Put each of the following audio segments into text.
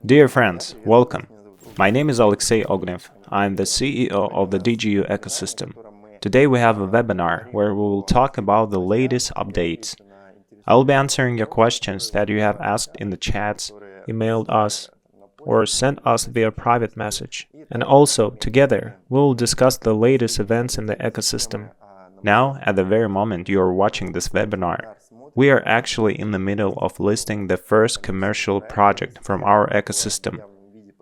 Dear friends, welcome. My name is Alexey Ognev. I'm the CEO of the DigiU ecosystem. Today we have a webinar where we will talk about the latest updates. I will be answering your questions that you have asked in the chats, emailed us, or sent us via private message. And also, together, we will discuss the latest events in the ecosystem. Now, at the very moment you are watching this webinar, we are actually in the middle of listing the first commercial project from our ecosystem,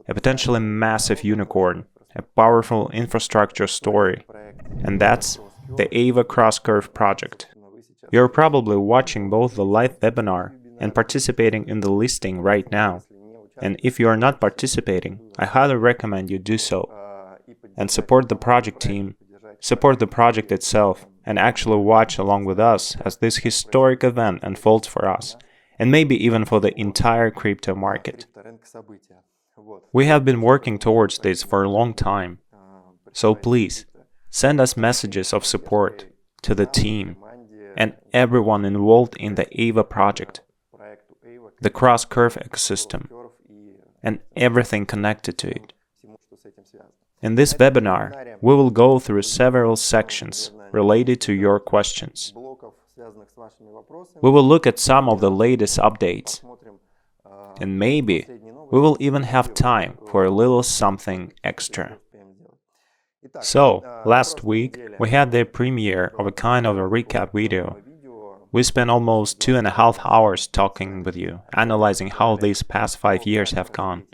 a potentially massive unicorn, a powerful infrastructure story, and that's the AVA Cross-Curve project. You're probably watching both the live webinar and participating in the listing right now. And if you are not participating, I highly recommend you do so and support the project team, support the project itself, and actually watch along with us as this historic event unfolds for us, and maybe even for the entire crypto market. We have been working towards this for a long time, so please send us messages of support to the team and everyone involved in the AVA project, the Cross-Curve ecosystem, and everything connected to it. In this webinar, we will go through several sections related to your questions. We will look at some of the latest updates, and maybe we will even have time for a little something extra. So, last week, we had the premiere of a kind of a recap video. We spent almost 2.5 hours talking with you, analyzing how these past 5 years have gone,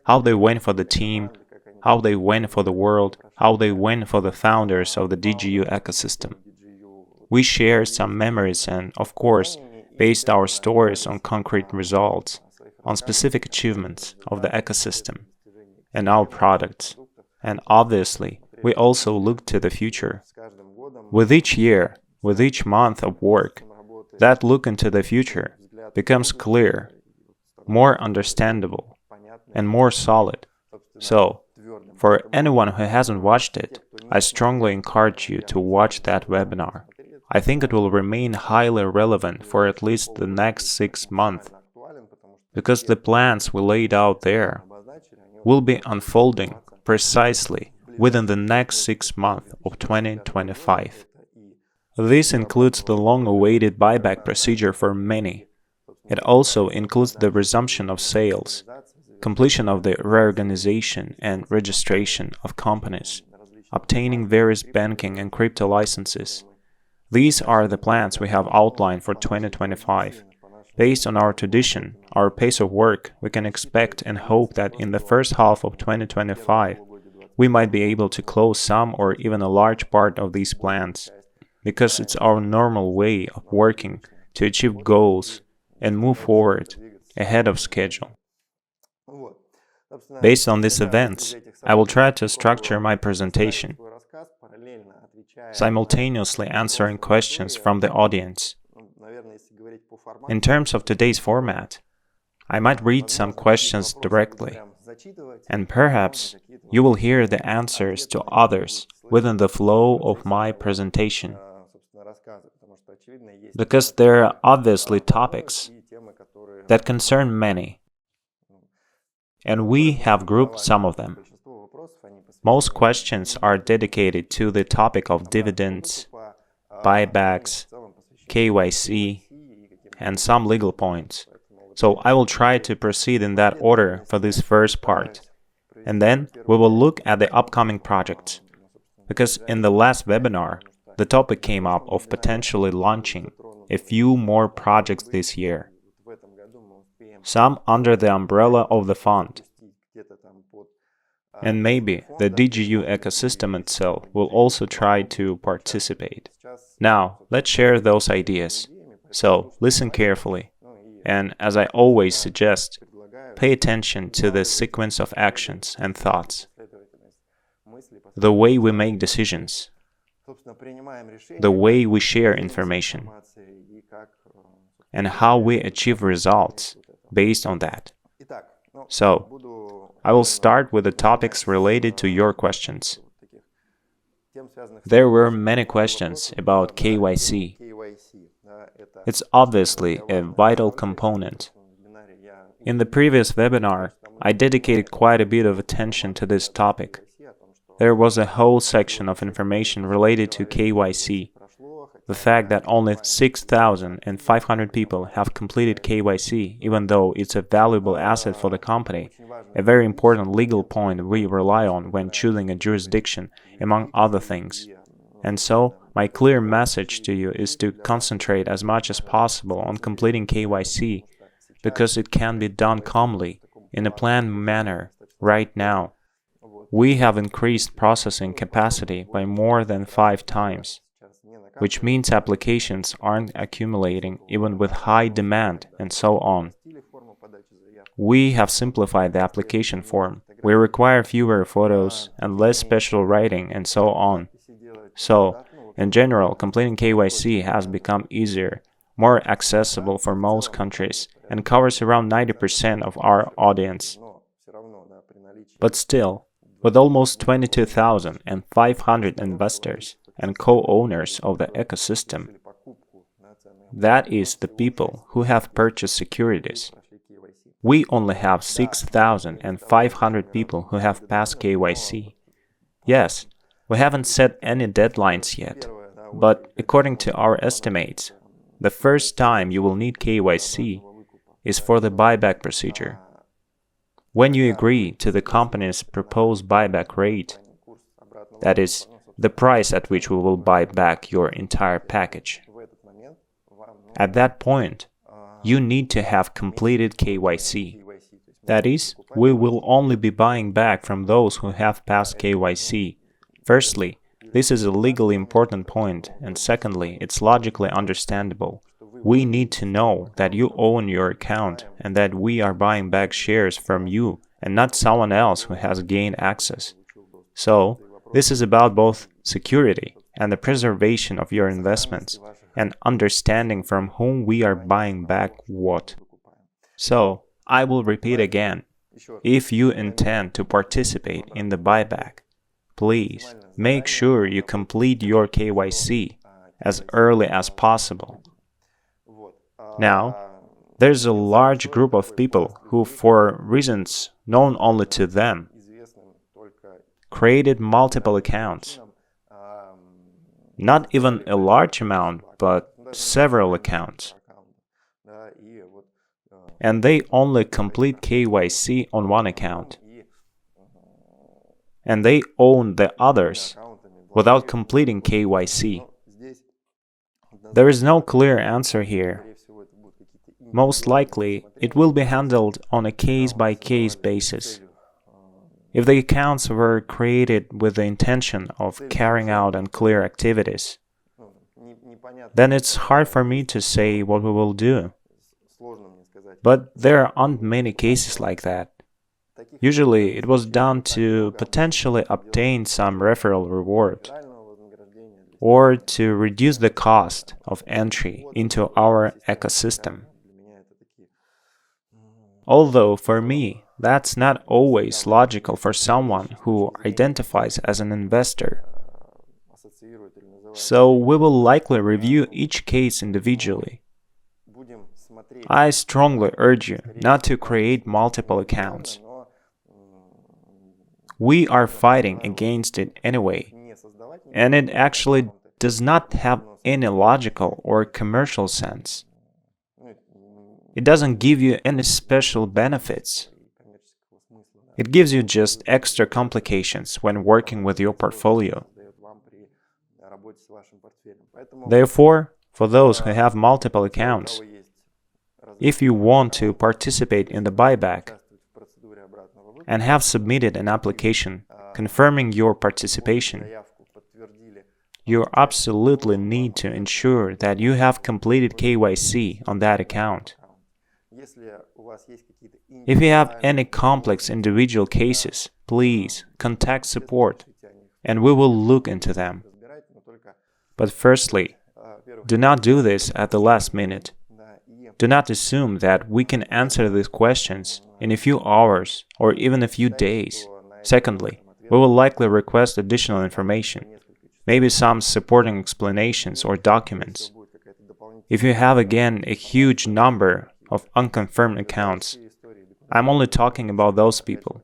how they went for the team, how they went for the world, how they went for the founders of the DigiU ecosystem. We shared some memories and, of course, based our stories on concrete results, on specific achievements of the ecosystem and our products. And obviously, we also looked to the future. With each year, with each month of work, that look into the future becomes clear, more understandable, and more solid. So, for anyone who hasn't watched it, I strongly encourage you to watch that webinar. I think it will remain highly relevant for at least the next 6 months, because the plans we laid out there will be unfolding precisely within the next 6 months of 2025. This includes the long-awaited buyback procedure for many. It also includes the resumption of sales, completion of the reorganization and registration of companies, obtaining various banking and crypto licenses. These are the plans we have outlined for 2025. Based on our tradition, our pace of work, we can expect and hope that in the first half of 2025, we might be able to close some or even a large part of these plans, because it's our normal way of working to achieve goals and move forward ahead of schedule. Based on these events, I will try to structure my presentation, simultaneously answering questions from the audience. In terms of today's format, I might read some questions directly, and perhaps you will hear the answers to others within the flow of my presentation, because there are obviously topics that concern many, and we have grouped some of them. Most questions are dedicated to the topic of dividends, buybacks, KYC, and some legal points. So I will try to proceed in that order for this first part. And then we will look at the upcoming projects. Because in the last webinar, the topic came up of potentially launching a few more projects this year. Some under the umbrella of the fund. And maybe the DigiU ecosystem itself will also try to participate. Now, let's share those ideas. So, listen carefully. And as I always suggest, pay attention to the sequence of actions and thoughts. The way we make decisions. The way we share information. And how we achieve results based on that. So, I will start with the topics related to your questions. There were many questions about KYC. It's obviously a vital component. In the previous webinar, I dedicated quite a bit of attention to this topic. There was a whole section of information related to KYC. The fact that only 6,500 people have completed KYC, even though it's a valuable asset for the company, a very important legal point we rely on when choosing a jurisdiction, among other things. And so, my clear message to you is to concentrate as much as possible on completing KYC, because it can be done calmly, in a planned manner, right now. We have increased processing capacity by more than 5 times, which means applications aren't accumulating even with high demand and so on. We have simplified the application form. We require fewer photos and less special writing and so on. So, in general, completing KYC has become easier, more accessible for most countries, and covers around 90% of our audience. But still, with almost 22,500 investors and co-owners of the ecosystem, that is the people who have purchased securities, we only have 6,500 people who have passed KYC. Yes, we haven't set any deadlines yet, but according to our estimates, the first time you will need KYC is for the buyback procedure. When you agree to the company's proposed buyback rate, that is, the price at which we will buy back your entire package, at that point, you need to have completed KYC. That is, we will only be buying back from those who have passed KYC. Firstly, this is a legally important point, and secondly, it's logically understandable. We need to know that you own your account and that we are buying back shares from you and not someone else who has gained access. So, this is about both security and the preservation of your investments and understanding from whom we are buying back what. So, I will repeat again. If you intend to participate in the buyback, please make sure you complete your KYC as early as possible. Now, there's a large group of people who, for reasons known only to them, created multiple accounts. Not even a large amount, but several accounts. And they only complete KYC on one account. And they own the others without completing KYC. There is no clear answer here. Most likely, it will be handled on a case-by-case basis. If the accounts were created with the intention of carrying out unclear activities, then it's hard for me to say what we will do. But there aren't many cases like that. Usually, it was done to potentially obtain some referral reward, or to reduce the cost of entry into our ecosystem. Although, for me, that's not always logical for someone who identifies as an investor. So we will likely review each case individually. I strongly urge you not to create multiple accounts. We are fighting against it anyway, and it actually does not have any logical or commercial sense. It doesn't give you any special benefits. It gives you just extra complications when working with your portfolio. Therefore, for those who have multiple accounts, if you want to participate in the buyback and have submitted an application confirming your participation, you absolutely need to ensure that you have completed KYC on that account. If you have any complex individual cases, please contact support, and we will look into them. But firstly, do not do this at the last minute. Do not assume that we can answer these questions in a few hours or even a few days. Secondly, we will likely request additional information, maybe some supporting explanations or documents. If you have again a huge number of unconfirmed accounts, I'm only talking about those people.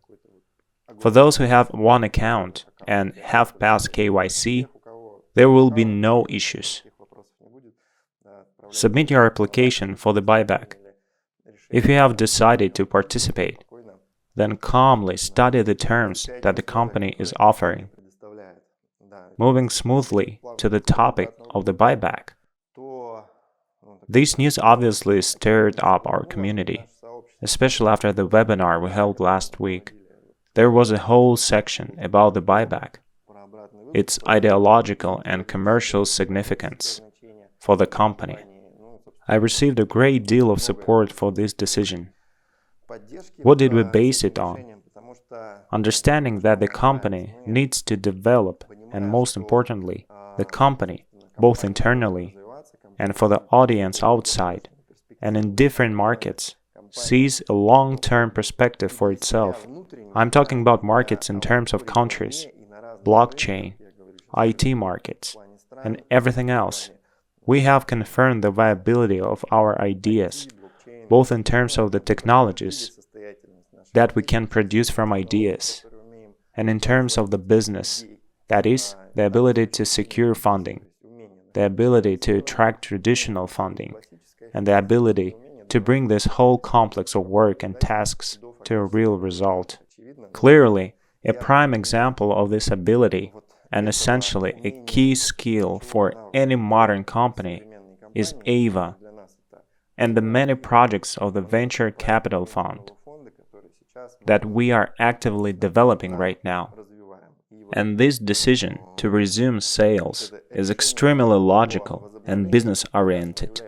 For those who have one account and have passed KYC, there will be no issues. Submit your application for the buyback. If you have decided to participate, then calmly study the terms that the company is offering. Moving smoothly to the topic of the buyback. This news obviously stirred up our community, especially after the webinar we held last week. There was a whole section about the buyback, its ideological and commercial significance for the company. I received a great deal of support for this decision. What did we base it on? Understanding that the company needs to develop, and most importantly, the company, both internally and for the audience outside and in different markets, sees a long-term perspective for itself. I'm talking about markets in terms of countries, blockchain, IT markets, and everything else. We have confirmed the viability of our ideas, both in terms of the technologies that we can produce from ideas, and in terms of the business, that is, the ability to secure funding, the ability to attract traditional funding, and the ability to bring this whole complex of work and tasks to a real result. Clearly, a prime example of this ability, and essentially a key skill for any modern company, is AVA and the many projects of the Venture Capital Fund that we are actively developing right now. And this decision to resume sales is extremely logical and business-oriented.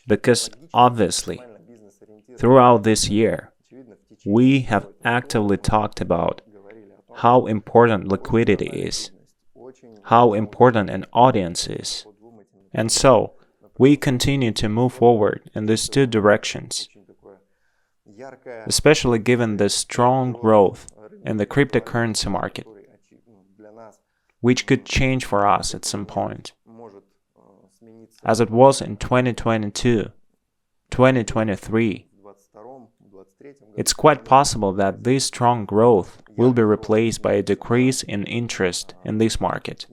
Because obviously, throughout this year, we have actively talked about how important liquidity is, how important an audience is. And so, we continue to move forward in these two directions, especially given the strong growth in the cryptocurrency market, which could change for us at some point. As it was in 2022, 2023, it's quite possible that this strong growth will be replaced by a decrease in interest in this market.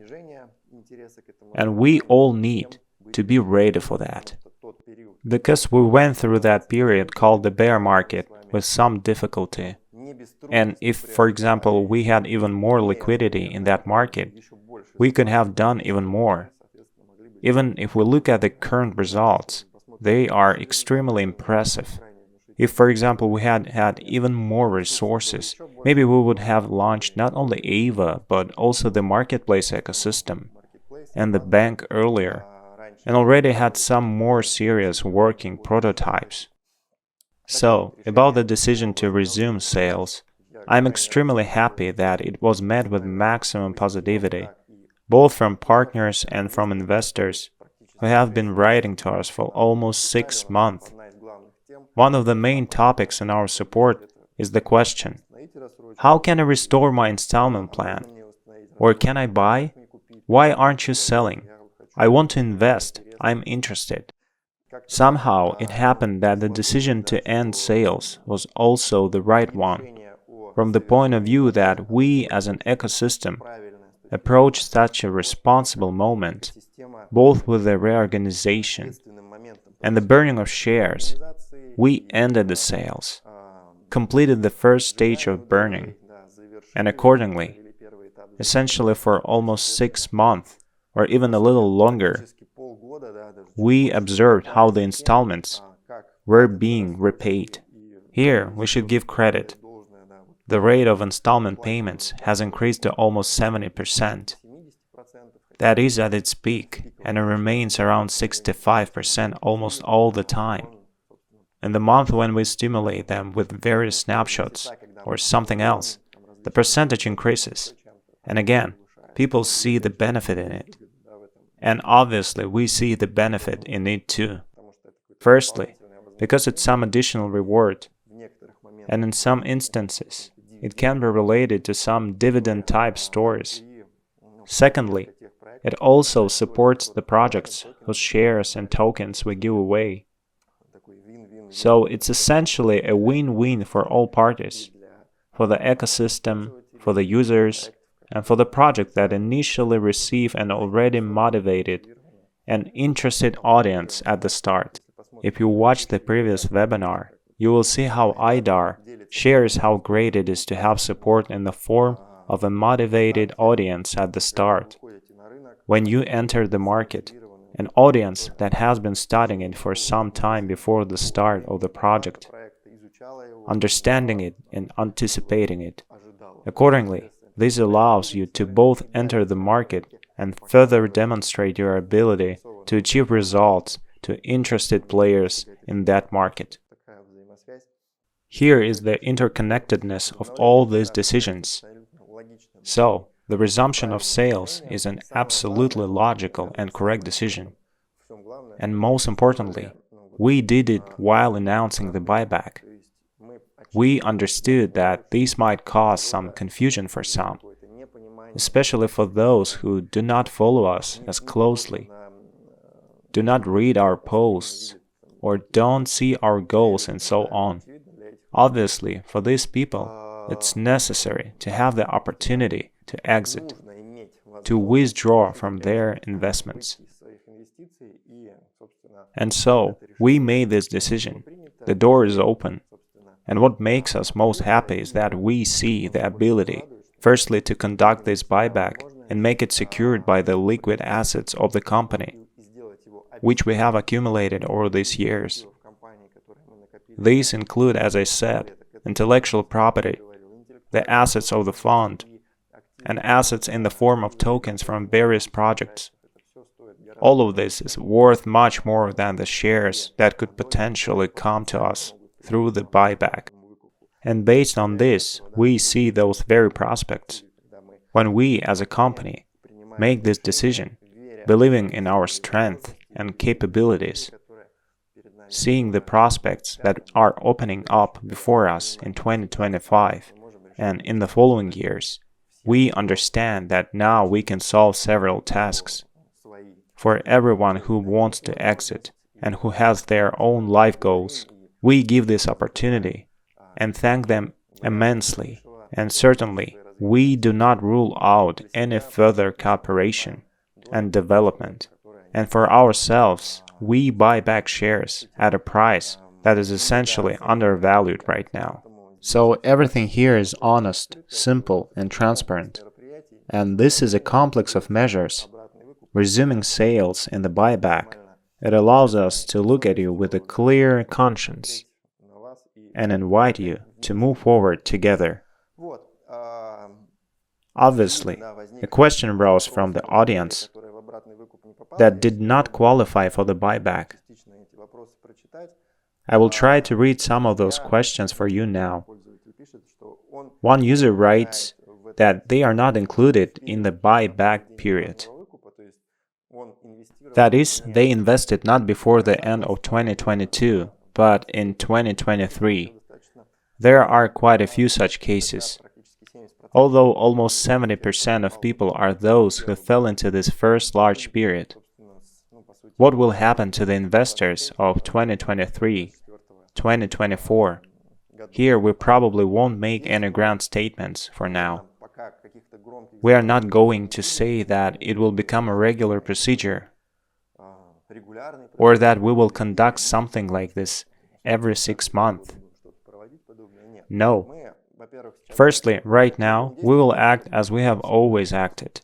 And we all need to be ready for that. Because we went through that period called the bear market with some difficulty. And if, for example, we had even more liquidity in that market, we could have done even more. Even if we look at the current results, they are extremely impressive. If, for example, we had had even more resources, maybe we would have launched not only AVA, but also the marketplace ecosystem and the bank earlier, and already had some more serious working prototypes. So, about the decision to resume sales, I'm extremely happy that it was met with maximum positivity, both from partners and from investors who have been writing to us for almost 6 months. One of the main topics in our support is the question, how can I restore my installment plan? Or can I buy? Why aren't you selling? I want to invest. I'm interested. Somehow it happened that the decision to end sales was also the right one, from the point of view that we as an ecosystem approach such a responsible moment, both with the reorganization and the burning of shares. We ended the sales, completed the first stage of burning, and accordingly, essentially for almost 6 months, or even a little longer, we observed how the installments were being repaid. Here, we should give credit. The rate of installment payments has increased to almost 70%. That is at its peak, and it remains around 65% almost all the time. In the month when we stimulate them with various snapshots or something else, the percentage increases. And again, people see the benefit in it. And obviously, we see the benefit in it too. Firstly, because it's some additional reward. And in some instances, it can be related to some dividend-type stories. Secondly, it also supports the projects whose shares and tokens we give away. So it's essentially a win-win for all parties, for the ecosystem, for the users, and for the project that initially receive an already motivated and interested audience at the start. If you watch the previous webinar, you will see how IDAR shares how great it is to have support in the form of a motivated audience at the start. When you enter the market, an audience that has been studying it for some time before the start of the project, understanding it and anticipating it. Accordingly, this allows you to both enter the market and further demonstrate your ability to achieve results to interested players in that market. Here is the interconnectedness of all these decisions. So, the resumption of sales is an absolutely logical and correct decision. And most importantly, we did it while announcing the buyback. We understood that this might cause some confusion for some, especially for those who do not follow us as closely, do not read our posts, or don't see our goals and so on. Obviously, for these people, it's necessary to have the opportunity to exit, to withdraw from their investments. And so, we made this decision. The door is open. And what makes us most happy is that we see the ability, firstly, to conduct this buyback and make it secured by the liquid assets of the company, which we have accumulated over these years. These include, as I said, intellectual property, the assets of the fund, and assets in the form of tokens from various projects. All of this is worth much more than the shares that could potentially come to us through the buyback. And based on this, we see those very prospects. When we, as a company, make this decision, believing in our strength and capabilities, seeing the prospects that are opening up before us in 2025 and in the following years, we understand that now we can solve several tasks. For everyone who wants to exit and who has their own life goals, we give this opportunity and thank them immensely. And certainly, we do not rule out any further cooperation and development. And for ourselves, we buy back shares at a price that is essentially undervalued right now. So everything here is honest, simple, and transparent. And this is a complex of measures. Resuming sales in the buyback, it allows us to look at you with a clear conscience and invite you to move forward together. Obviously, a question arose from the audience that did not qualify for the buyback. I will try to read some of those questions for you now. One user writes that they are not included in the buyback period. That is, they invested not before the end of 2022, but in 2023. There are quite a few such cases. Although almost 70% of people are those who fell into this first large period. What will happen to the investors of 2023, 2024? Here we probably won't make any grand statements for now. We are not going to say that it will become a regular procedure, or that we will conduct something like this every 6 months. No. Firstly, right now, we will act as we have always acted.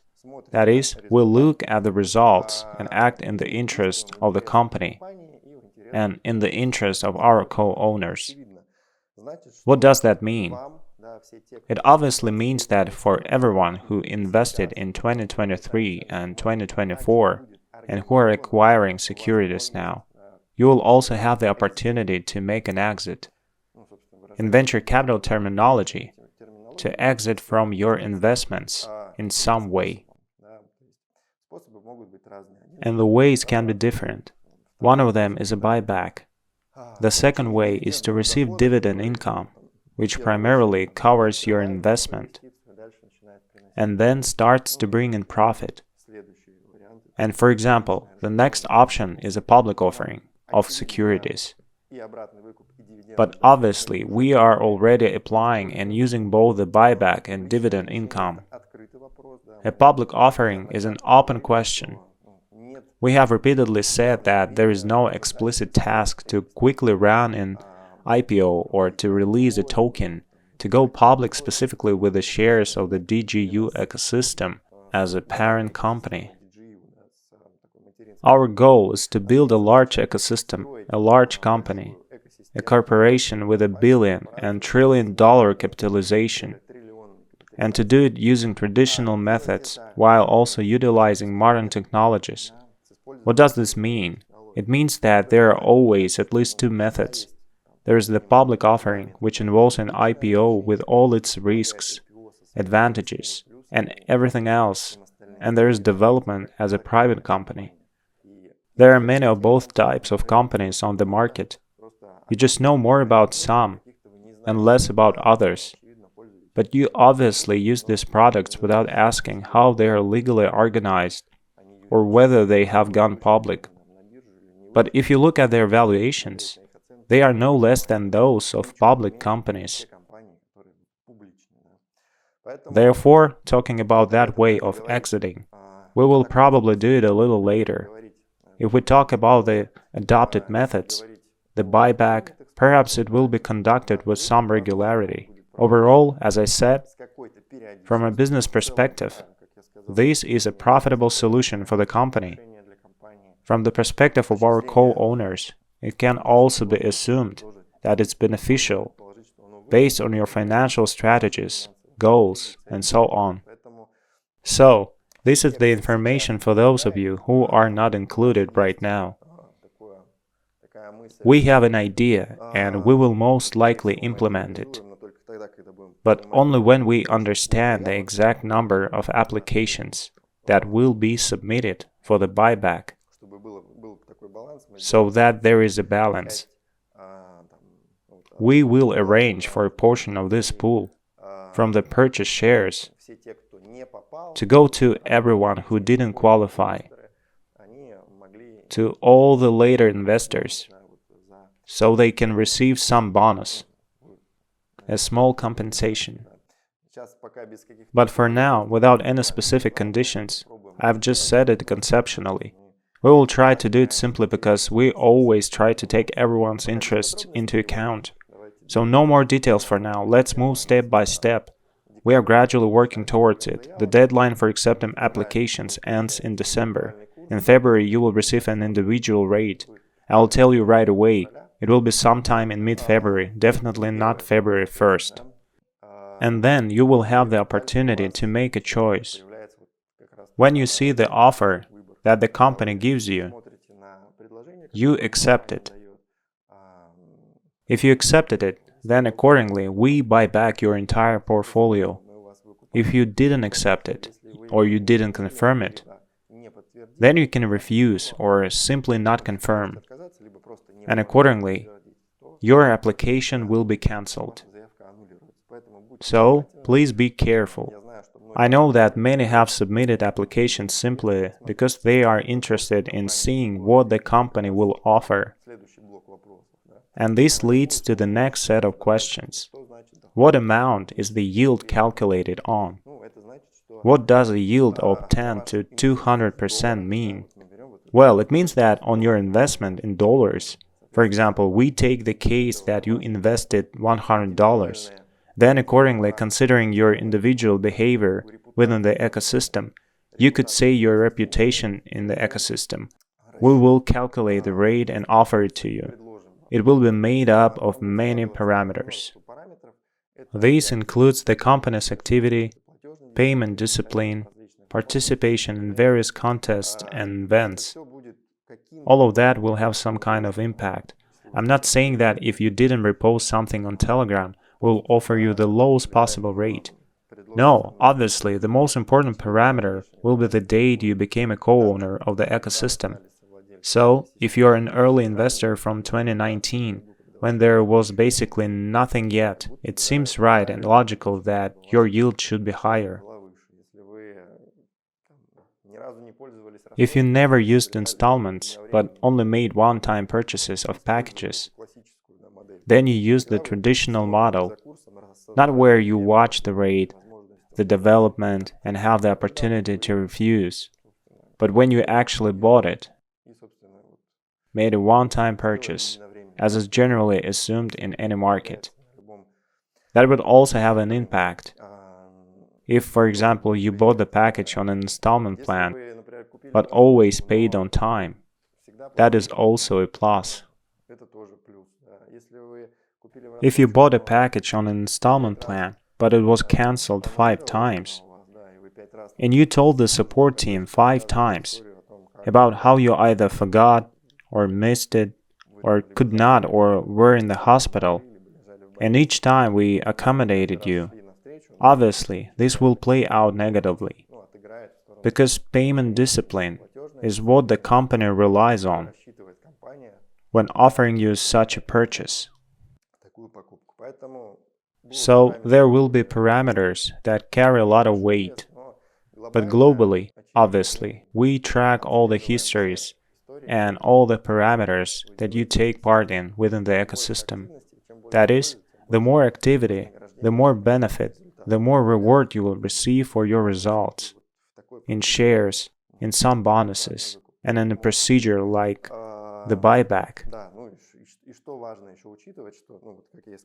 That is, we'll look at the results and act in the interest of the company and in the interest of our co-owners. What does that mean? It obviously means that for everyone who invested in 2023 and 2024 and who are acquiring securities now, you will also have the opportunity to make an exit. In venture capital terminology, to exit from your investments in some way. And the ways can be different. One of them is a buyback. The second way is to receive dividend income, which primarily covers your investment and then starts to bring in profit. And for example, the next option is a public offering of securities. But obviously, we are already applying and using both the buyback and dividend income. A public offering is an open question. We have repeatedly said that there is no explicit task to quickly run an IPO or to release a token, to go public specifically with the shares of the DigiU ecosystem as a parent company. Our goal is to build a large ecosystem, a large company, a corporation with $1 billion and $1 trillion capitalization, and to do it using traditional methods while also utilizing modern technologies. What does this mean? It means that there are always at least two methods. There is the public offering, which involves an IPO with all its risks, advantages, and everything else, and there is development as a private company. There are many of both types of companies on the market. You just know more about some and less about others. But you obviously use these products without asking how they are legally organized or whether they have gone public. But if you look at their valuations, they are no less than those of public companies. Therefore, talking about that way of exiting, we will probably do it a little later. If we talk about the adopted methods, the buyback, perhaps it will be conducted with some regularity. Overall, as I said, from a business perspective, this is a profitable solution for the company. From the perspective of our co-owners, it can also be assumed that it's beneficial based on your financial strategies, goals, and so on. So, this is the information for those of you who are not included right now. We have an idea, and we will most likely implement it, but only when we understand the exact number of applications that will be submitted for the buyback, so that there is a balance. We will arrange for a portion of this pool from the purchased shares to go to everyone who didn't qualify, to all the later investors, so they can receive some bonus, a small compensation. But for now, without any specific conditions, I've just said it conceptually. We will try to do it simply because we always try to take everyone's interest into account. So no more details for now, let's move step by step. We are gradually working towards it. The deadline for accepting applications ends in December. In February, you will receive an individual rate. I will tell you right away. It will be sometime in mid-February, definitely not February 1st. And then you will have the opportunity to make a choice. When you see the offer that the company gives you, you accept it. If you accepted it, then accordingly we buy back your entire portfolio. If you didn't accept it, or you didn't confirm it, then you can refuse or simply not confirm, and accordingly, your application will be cancelled. So, please be careful. I know that many have submitted applications simply because they are interested in seeing what the company will offer. And this leads to the next set of questions. What amount is the yield calculated on? What does a yield of 10 to 200% mean? Well, it means that on your investment in dollars, for example, we take the case that you invested $100. Then accordingly, considering your individual behavior within the ecosystem, you could say your reputation in the ecosystem. We will calculate the rate and offer it to you. It will be made up of many parameters. This includes the company's activity, payment discipline, participation in various contests and events. All of that will have some kind of impact. I'm not saying that if you didn't repost something on Telegram, we'll offer you the lowest possible rate. No, obviously, the most important parameter will be the date you became a co-owner of the ecosystem. So, if you're an early investor from 2019, when there was basically nothing yet, it seems right and logical that your yield should be higher. If you never used installments, but only made one-time purchases of packages, then you use the traditional model, not where you watch the rate, the development, and have the opportunity to refuse, but when you actually bought it, made a one-time purchase, as is generally assumed in any market. That would also have an impact. If, for example, you bought the package on an installment plan, but always paid on time, that is also a plus. If you bought a package on an installment plan, but it was cancelled 5 times, and you told the support team 5 times about how you either forgot or missed it, or could not, or were in the hospital, and each time we accommodated you, obviously this will play out negatively, because payment discipline is what the company relies on when offering you such a purchase. So there will be parameters that carry a lot of weight. But globally, obviously, we track all the histories and all the parameters that you take part in within the ecosystem. That is, the more activity, the more benefit, the more reward you will receive for your results, in shares, in some bonuses, and in a procedure like the buyback.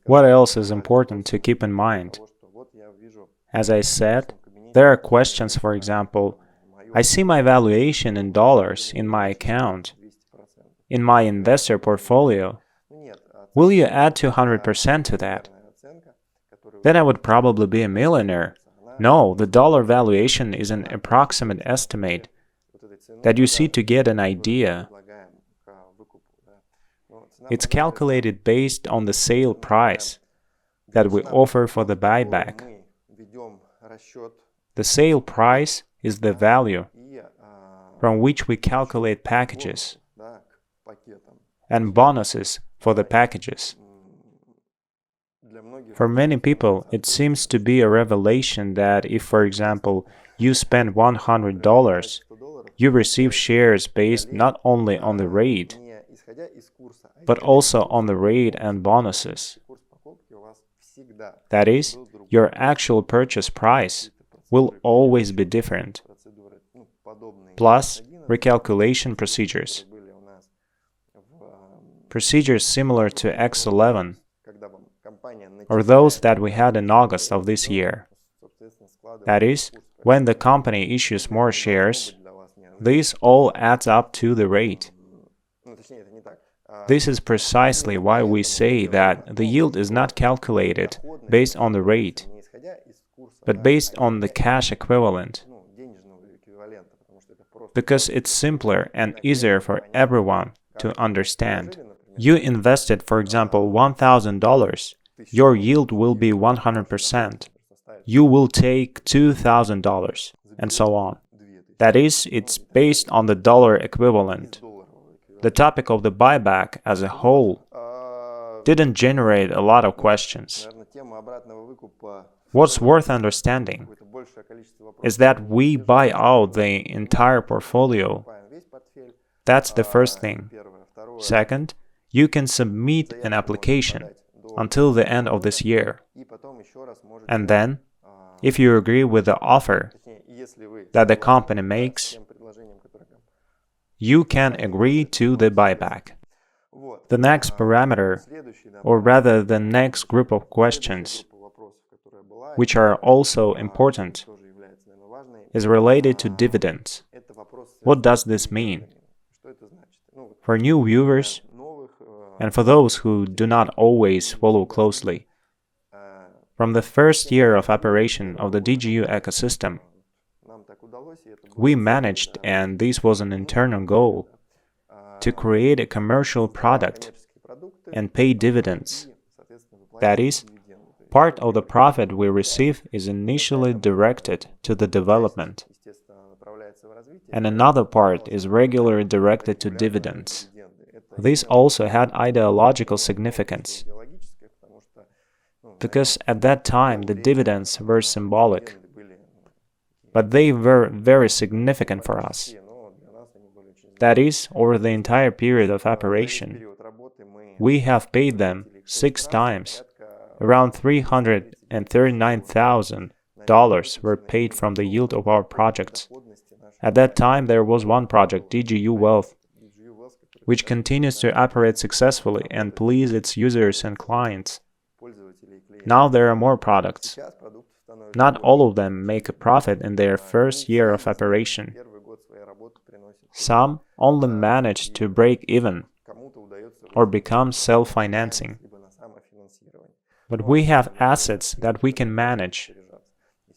What else is important to keep in mind? As I said, there are questions, for example, I see my valuation in dollars in my account, in my investor portfolio. Will you add 200% to that? Then I would probably be a millionaire. No, the dollar valuation is an approximate estimate that you see to get an idea. It's calculated based on the sale price that we offer for the buyback. The sale price is the value from which we calculate packages and bonuses for the packages. For many people, it seems to be a revelation that if, for example, you spend $100, you receive shares based not only on the rate, but also on the rate and bonuses. That is, your actual purchase price will always be different, plus recalculation procedures. Procedures similar to X11, or those that we had in August of this year. That is, when the company issues more shares, this all adds up to the rate. This is precisely why we say that the yield is not calculated based on the rate, but based on the cash equivalent, because it's simpler and easier for everyone to understand. You invested, for example, $1,000. Your yield will be 100%. You will take $2,000, and so on. That is, it's based on the dollar equivalent. The topic of the buyback as a whole didn't generate a lot of questions. What's worth understanding is that we buy out the entire portfolio. That's the first thing. Second, you can submit an application until the end of this year. And then, if you agree with the offer that the company makes, you can agree to the buyback. The next parameter, or rather the next group of questions, which are also important, is related to dividends. What does this mean? For new viewers, and for those who do not always follow closely, from the first year of operation of the DigiU ecosystem, we managed, and this was an internal goal, to create a commercial product and pay dividends. That is, part of the profit we receive is initially directed to the development, and another part is regularly directed to dividends. This also had ideological significance, because at that time the dividends were symbolic, but they were very significant for us. That is, over the entire period of operation. We have paid them 6 times. Around $339,000 were paid from the yield of our projects. At that time, there was one project, DigiU Wealth, which continues to operate successfully and please its users and clients. Now there are more products. Not all of them make a profit in their first year of operation. Some only manage to break even or become self-financing. But we have assets that we can manage.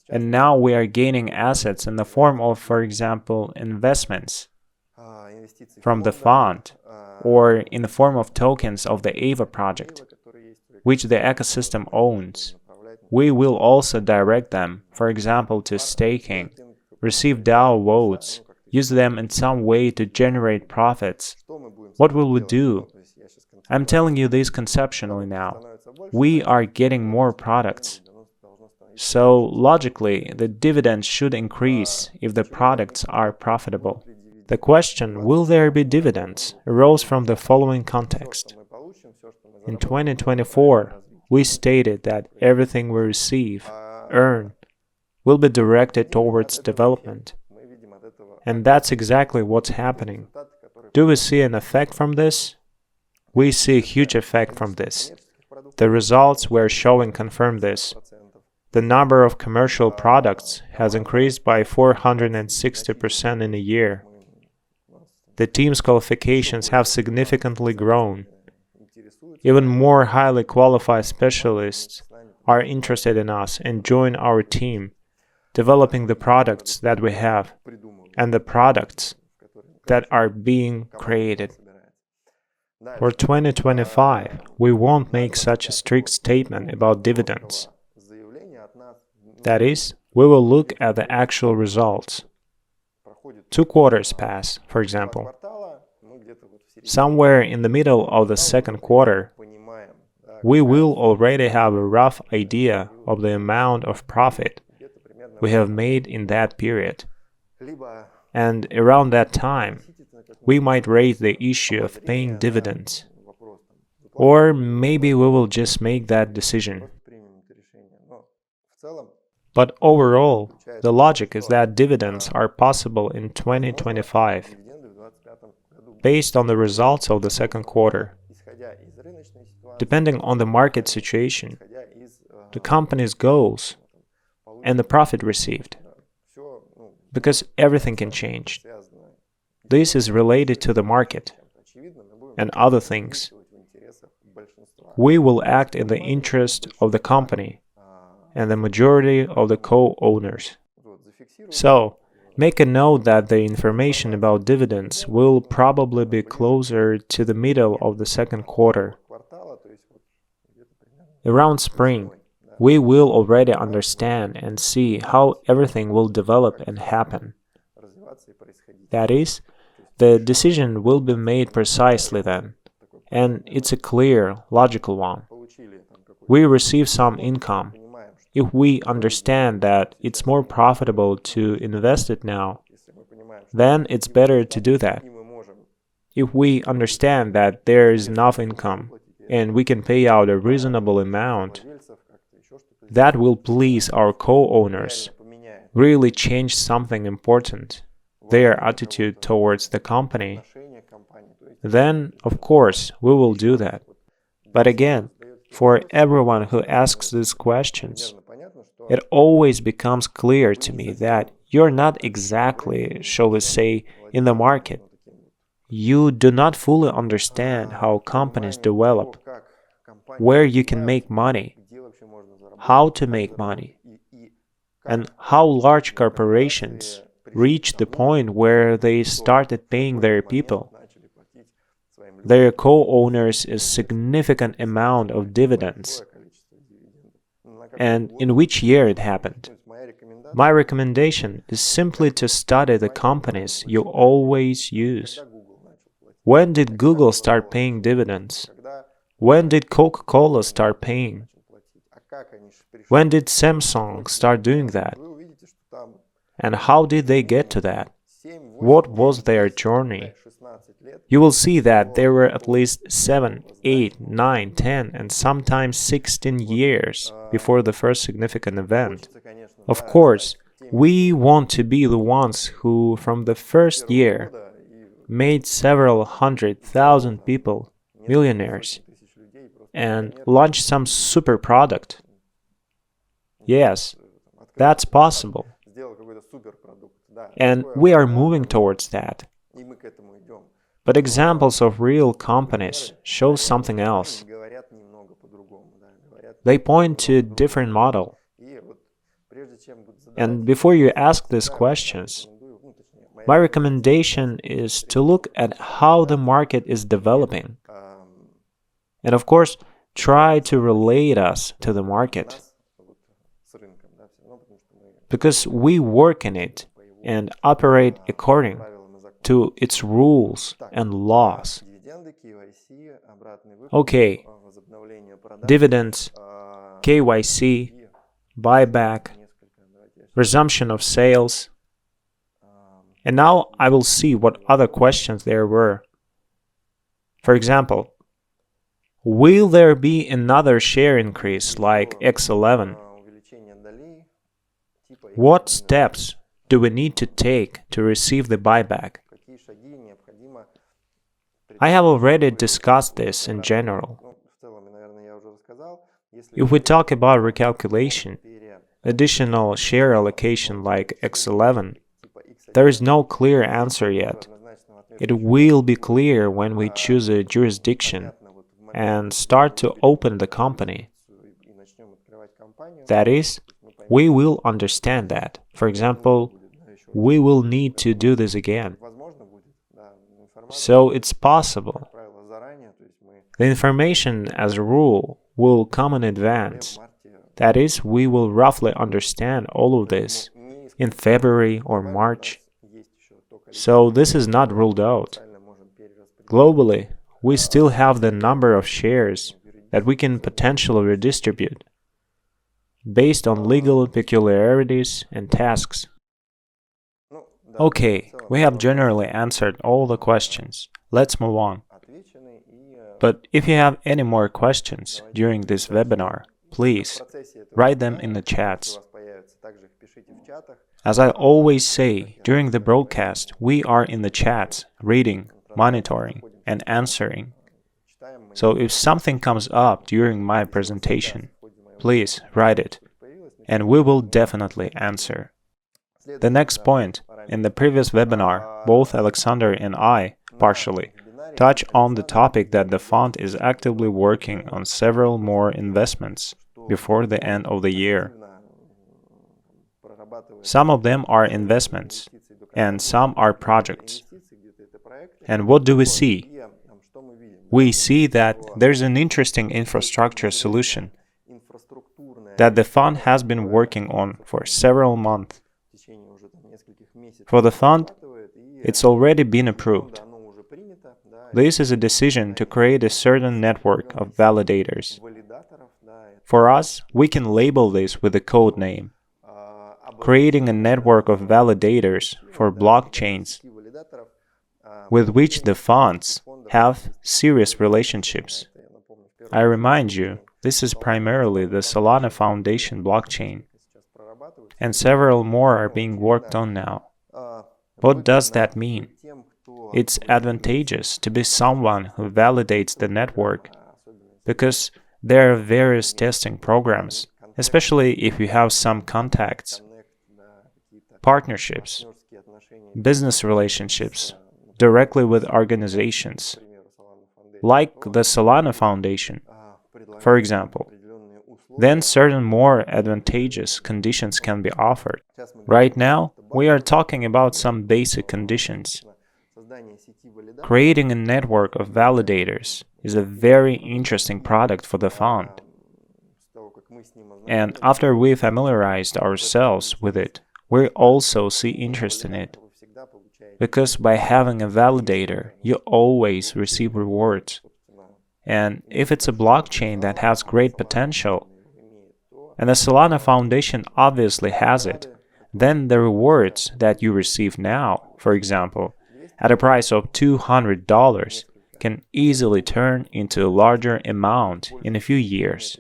And now we are gaining assets in the form of, for example, investments from the fund or in the form of tokens of the AVA project, which the ecosystem owns. We will also direct them, for example, to staking, receive DAO votes, use them in some way to generate profits. What will we do? I'm telling you this conceptually now. We are getting more products. So, logically, the dividends should increase if the products are profitable. The question, will there be dividends, arose from the following context. In 2024, we stated that everything we receive, earn, will be directed towards development. And that's exactly what's happening. Do we see an effect from this? We see a huge effect from this. The results we're showing confirm this. The number of commercial products has increased by 460% in a year. The team's qualifications have significantly grown. Even more highly qualified specialists are interested in us and join our team, developing the products that we have and the products that are being created. For 2025, we won't make such a strict statement about dividends. That is, we will look at the actual results. 2 quarters pass, for example. Somewhere in the middle of the second quarter, we will already have a rough idea of the amount of profit we have made in that period. And around that time, we might raise the issue of paying dividends. Or maybe we will just make that decision. But overall, the logic is that dividends are possible in 2025, based on the results of the second quarter. Depending on the market situation, the company's goals, and the profit received. Because everything can change. This is related to the market and other things. We will act in the interest of the company and the majority of the co-owners. So, make a note that the information about dividends will probably be closer to the middle of the second quarter. Around spring, we will already understand and see how everything will develop and happen. That is, the decision will be made precisely then, and it's a clear, logical one. We receive some income. If we understand that it's more profitable to invest it now, then it's better to do that. If we understand that there is enough income and we can pay out a reasonable amount, that will please our co-owners, really change something important, their attitude towards the company, then, of course, we will do that. But again, for everyone who asks these questions, it always becomes clear to me that you're not exactly, shall we say, in the market. You do not fully understand how companies develop, where you can make money, how to make money, and how large corporations reach the point where they started paying their people, their co-owners, a significant amount of dividends, and in which year it happened. My recommendation is simply to study the companies you always use. When did Google start paying dividends? When did Coca-Cola start paying? When did Samsung start doing that? And how did they get to that? what was their journey, you will see that there were at least 7, 8, 9, 10, and sometimes 16 years before the first significant event. Of course, we want to be the ones who, from the first year, made several 100,000 people millionaires and launched some super product. Yes, that's possible. And we are moving towards that. But examples of real companies show something else. They point to a different model. And before you ask these questions, my recommendation is to look at how the market is developing. And of course, try to relate us to the market. Because we work in it and operate according to its rules and laws. Okay, dividends, KYC, buyback, resumption of sales. And now I will see what other questions there were. For example, will there be another share increase like X11? What steps do we need to take to receive the buyback? I have already discussed this in general. If we talk about recalculation, additional share allocation like X11, there is no clear answer yet. It will be clear when we choose a jurisdiction and start to open the company. That is, we will understand that. For example, we will need to do this again. So it's possible. The information, as a rule, will come in advance. That is, we will roughly understand all of this in February or March. So this is not ruled out. Globally, we still have the number of shares that we can potentially redistribute based on legal peculiarities and tasks. Okay, we have generally answered all the questions. Let's move on. But if you have any more questions during this webinar, please write them in the chats. As I always say, during the broadcast, we are in the chats, reading, monitoring, and answering. So if something comes up during my presentation, please write it, and we will definitely answer. The next point, in the previous webinar, both Alexander and I, partially, touch on the topic that the fund is actively working on several more investments before the end of the year. Some of them are investments, and some are projects. And what do we see? We see that there's an interesting infrastructure solution that the fund has been working on for several months. For the fund, it's already been approved. This is a decision to create a certain network of validators. For us, we can label this with a code name. Creating a network of validators for blockchains with which the funds have serious relationships. I remind you, this is primarily the Solana Foundation blockchain, and several more are being worked on now. What does that mean? It's advantageous to be someone who validates the network, because there are various testing programs, especially if you have some contacts, partnerships, business relationships directly with organizations, like the Solana Foundation, for example. Then certain more advantageous conditions can be offered. Right now, we are talking about some basic conditions. Creating a network of validators is a very interesting product for the fund. And after we familiarized ourselves with it, we also see interest in it. Because by having a validator, you always receive rewards. And if it's a blockchain that has great potential, and the Solana Foundation obviously has it, then the rewards that you receive now, for example, at a price of $200, can easily turn into a larger amount in a few years.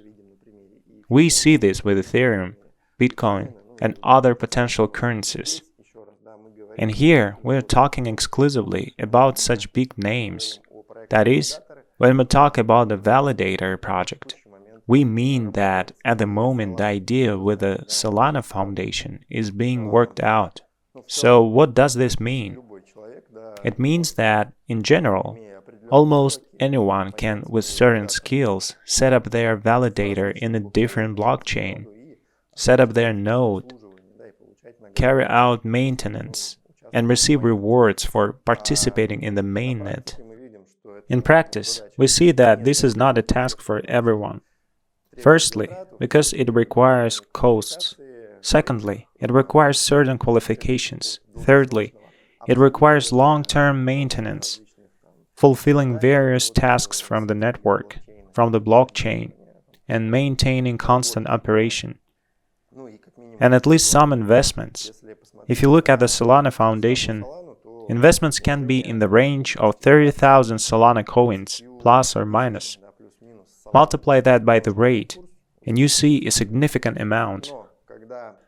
We see this with Ethereum, Bitcoin, and other potential currencies. And here we're talking exclusively about such big names. That is, when we talk about the validator project, we mean that at the moment the idea with the Solana Foundation is being worked out. So what does this mean? It means that, in general, almost anyone can, with certain skills, set up their validator in a different blockchain, set up their node, carry out maintenance, and receive rewards for participating in the mainnet. In practice, we see that this is not a task for everyone. Firstly, because it requires costs. Secondly, it requires certain qualifications. Thirdly, it requires long-term maintenance, fulfilling various tasks from the network, from the blockchain, and maintaining constant operation. And at least some investments. If you look at the Solana Foundation, investments can be in the range of 30,000 Solana coins, plus or minus. Multiply that by the rate, and you see a significant amount.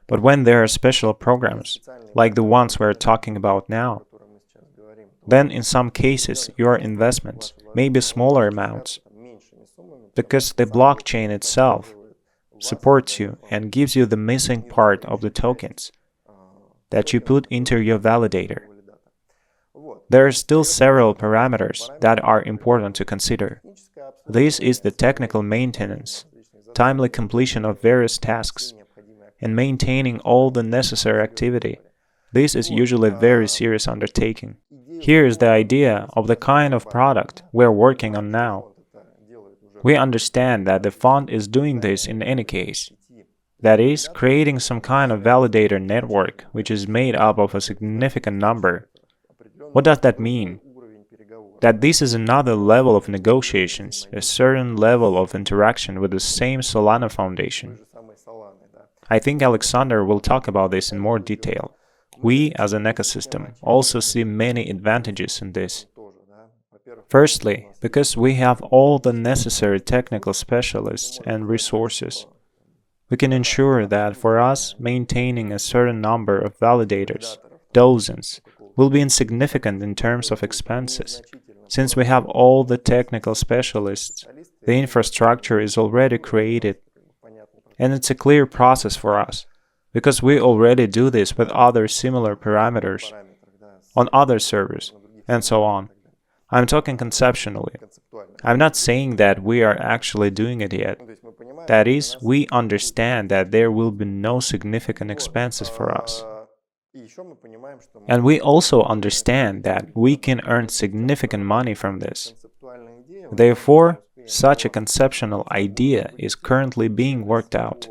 But when there are special programs, like the ones we're talking about now, then in some cases your investments may be smaller amounts, because the blockchain itself supports you and gives you the missing part of the tokens that you put into your validator. There are still several parameters that are important to consider. This is the technical maintenance, timely completion of various tasks, and maintaining all the necessary activity. This is usually a very serious undertaking. Here is the idea of the kind of product we're working on now. We understand that the fund is doing this in any case. That is, creating some kind of validator network which is made up of a significant number. What does that mean? That this is another level of negotiations, a certain level of interaction with the same Solana Foundation. I think Alexander will talk about this in more detail. We, as an ecosystem, also see many advantages in this. Firstly, because we have all the necessary technical specialists and resources. We can ensure that for us, maintaining a certain number of validators, dozens, will be insignificant in terms of expenses. Since we have all the technical specialists, the infrastructure is already created, and it's a clear process for us, because we already do this with other similar parameters, on other servers, and so on. I'm talking conceptually. I'm not saying that we are actually doing it yet. That is, we understand that there will be no significant expenses for us. And we also understand that we can earn significant money from this. Therefore, such a conceptual idea is currently being worked out.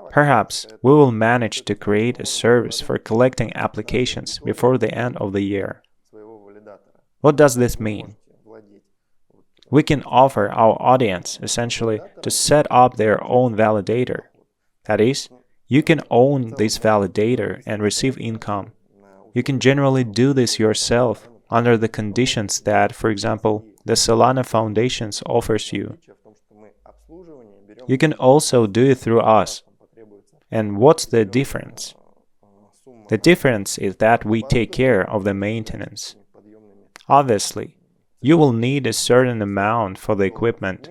Perhaps we will manage to create a service for collecting applications before the end of the year. What does this mean? We can offer our audience, essentially, to set up their own validator. That is, you can own this validator and receive income. You can generally do this yourself under the conditions that, for example, the Solana Foundation offers you. You can also do it through us. And what's the difference? The difference is that we take care of the maintenance. Obviously, you will need a certain amount for the equipment,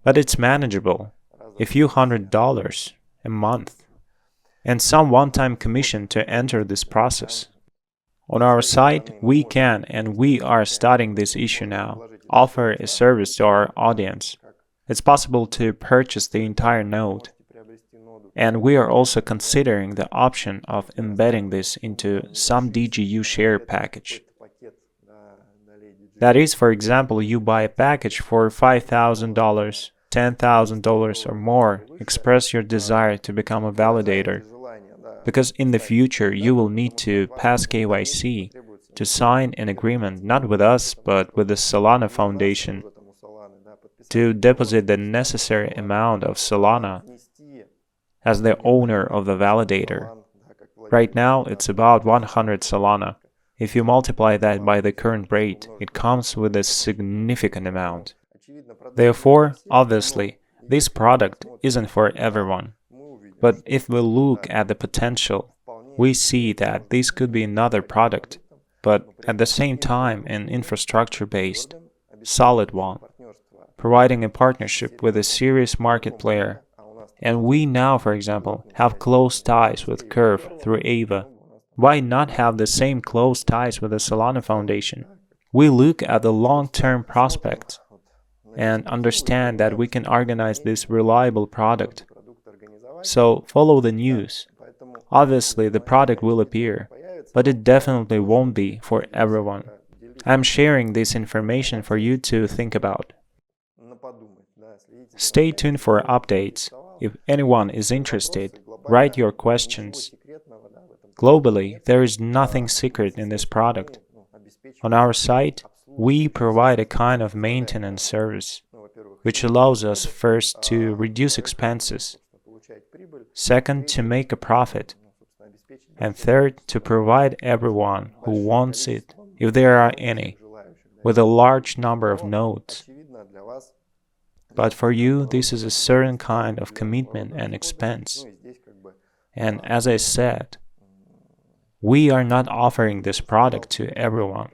but it's manageable, a few $100s a month, and some one-time commission to enter this process. On our side, we can, and we are studying this issue now, offer a service to our audience. It's possible to purchase the entire node. And we are also considering the option of embedding this into some DigiU share package. That is, for example, you buy a package for $5,000, $10,000 or more, express your desire to become a validator. Because in the future, you will need to pass KYC to sign an agreement not with us, but with the Solana Foundation to deposit the necessary amount of Solana. as the owner of the validator. Right now, it's about 100 Solana. If you multiply that by the current rate, it comes with a significant amount. Therefore, obviously, this product isn't for everyone. But if we look at the potential, we see that this could be another product, but at the same time an infrastructure-based, solid one, providing a partnership with a serious market player. And we now, for example, have close ties with Curve through Ava. Why not have the same close ties with the Solana Foundation? We look at the long-term prospects and understand that we can organize this reliable product. So follow the news. Obviously, the product will appear, but it definitely won't be for everyone. I'm sharing this information for you to think about. Stay tuned for updates. If anyone is interested, write your questions. Globally, there is nothing secret in this product. On our site, we provide a kind of maintenance service, which allows us first to reduce expenses, second, to make a profit, and third, to provide everyone who wants it, if there are any, with a large number of nodes. But for you, this is a certain kind of commitment and expense. And as I said, we are not offering this product to everyone.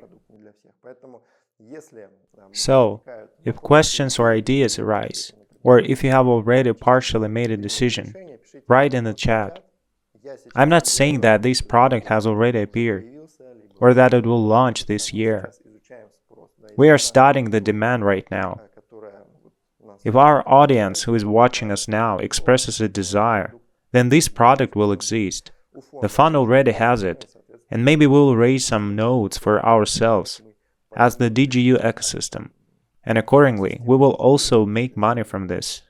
So, if questions or ideas arise, or if you have already partially made a decision, write in the chat. I'm not saying that this product has already appeared, or that it will launch this year. We are studying the demand right now. If our audience who is watching us now expresses a desire, then this product will exist. The fund already has it, and maybe we will raise some nodes for ourselves as the DigiU ecosystem, and accordingly, we will also make money from this.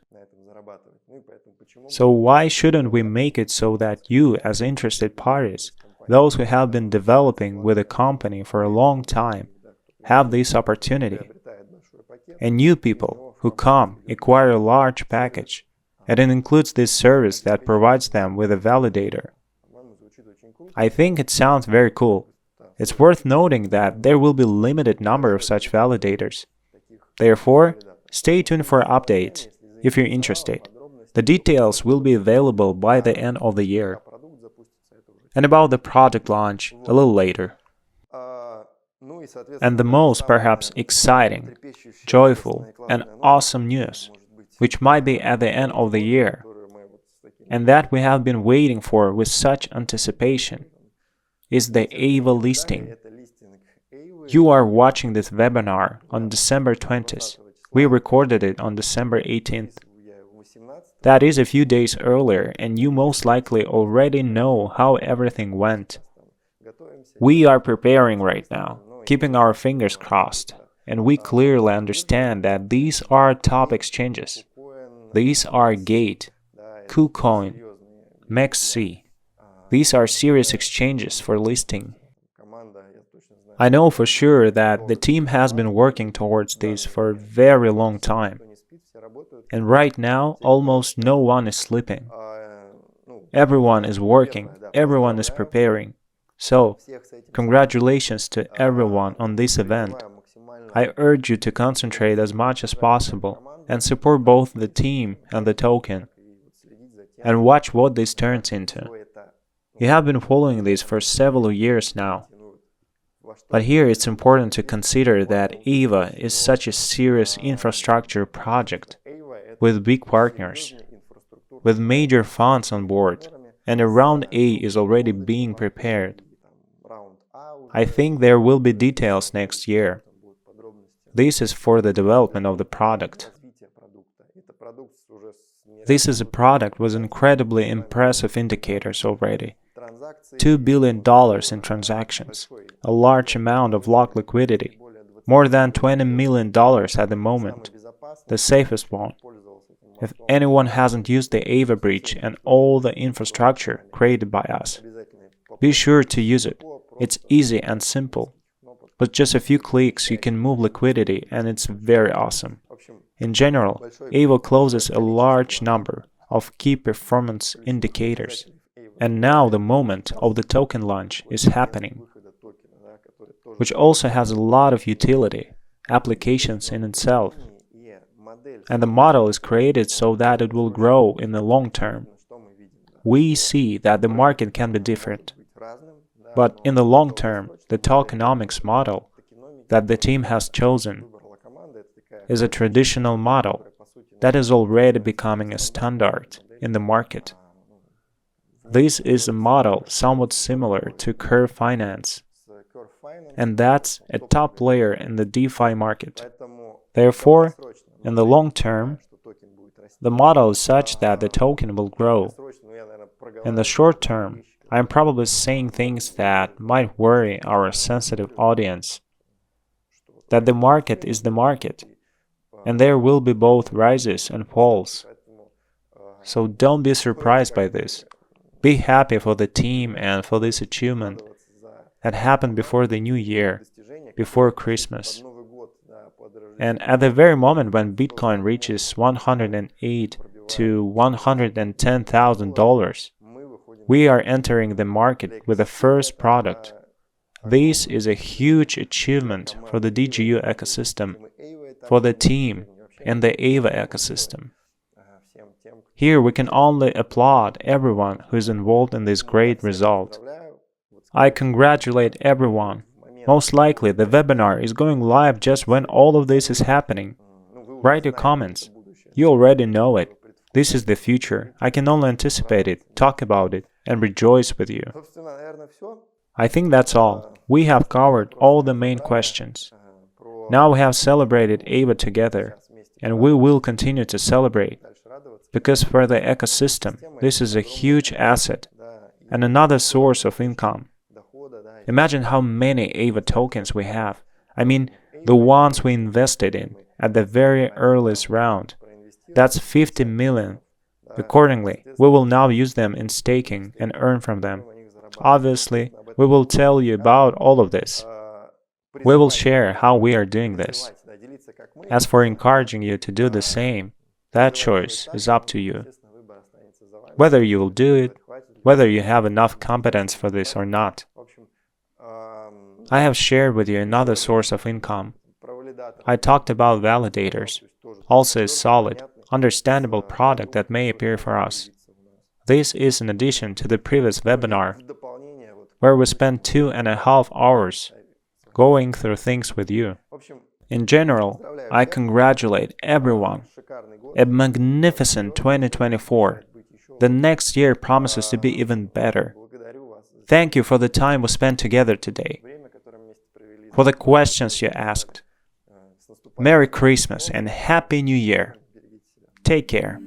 So why shouldn't we make it so that you, as interested parties, those who have been developing with a company for a long time, have this opportunity? And new people who come acquire a large package, and it includes this service that provides them with a validator. I think it sounds very cool. It's worth noting that there will be a limited number of such validators. Therefore, stay tuned for updates if you're interested. The details will be available by the end of the year. And about the product launch a little later. And the most perhaps exciting, joyful, and awesome news, which might be at the end of the year, and that we have been waiting for with such anticipation, is the Ava listing. You are watching this webinar on December 20th. We recorded it on December 18th. That is a few days earlier, and you most likely already know how everything went. We are preparing right now, keeping our fingers crossed, and we clearly understand that these are top exchanges. These are Gate, KuCoin, MEXC. These are serious exchanges for listing. I know for sure that the team has been working towards this for a very long time. And right now, almost no one is sleeping. Everyone is working, everyone is preparing. So, congratulations to everyone on this event. I urge you to concentrate as much as possible and support both the team and the token. And watch what this turns into. You have been following this for several years now. But here it's important to consider that Ava is such a serious infrastructure project with big partners, with major funds on board, and a round A is already being prepared. I think there will be details next year. This is for the development of the product. This is a product with incredibly impressive indicators already. $2 billion in transactions, a large amount of locked liquidity, more than $20 million at the moment, the safest one. If anyone hasn't used the Ava bridge and all the infrastructure created by us, be sure to use it. It's easy and simple. With just a few clicks, you can move liquidity, and it's very awesome. In general, Ava closes a large number of key performance indicators. And now the moment of the token launch is happening, which also has a lot of utility, applications in itself. And the model is created so that it will grow in the long term. We see that the market can be different. But in the long term, the tokenomics model that the team has chosen is a traditional model that is already becoming a standard in the market. This is a model somewhat similar to Curve Finance, and that's a top player in the DeFi market. Therefore, in the long term, the model is such that the token will grow. In the short term, I am probably saying things that might worry our sensitive audience, that the market is the market, and there will be both rises and falls. So don't be surprised by this. Be happy for the team and for this achievement that happened before the new year, before Christmas. And at the very moment when Bitcoin reaches $108,000 to $110,000, we are entering the market with the first product. This is a huge achievement for the DigiU ecosystem, for the team, and the AVA ecosystem. Here we can only applaud everyone who is involved in this great result. I congratulate everyone. Most likely the webinar is going live just when all of this is happening. Write your comments. You already know it. This is the future. I can only anticipate it, talk about it, and rejoice with you. I think that's all. We have covered all the main questions. Now we have celebrated AVA together, and we will continue to celebrate. Because for the ecosystem, this is a huge asset and another source of income. Imagine how many AVA tokens we have. I mean, the ones we invested in at the very earliest round. That's 50 million. Accordingly, we will now use them in staking and earn from them. Obviously, we will tell you about all of this. We will share how we are doing this. As for encouraging you to do the same, that choice is up to you. Whether you will do it, whether you have enough competence for this or not. I have shared with you another source of income. I talked about validators, also a solid, understandable product that may appear for us. This is in addition to the previous webinar, where we spent 2.5 hours going through things with you. In general, I congratulate everyone. A magnificent 2024. The next year promises to be even better. Thank you for the time we spent together today, for the questions you asked. Merry Christmas and Happy New Year. Take care.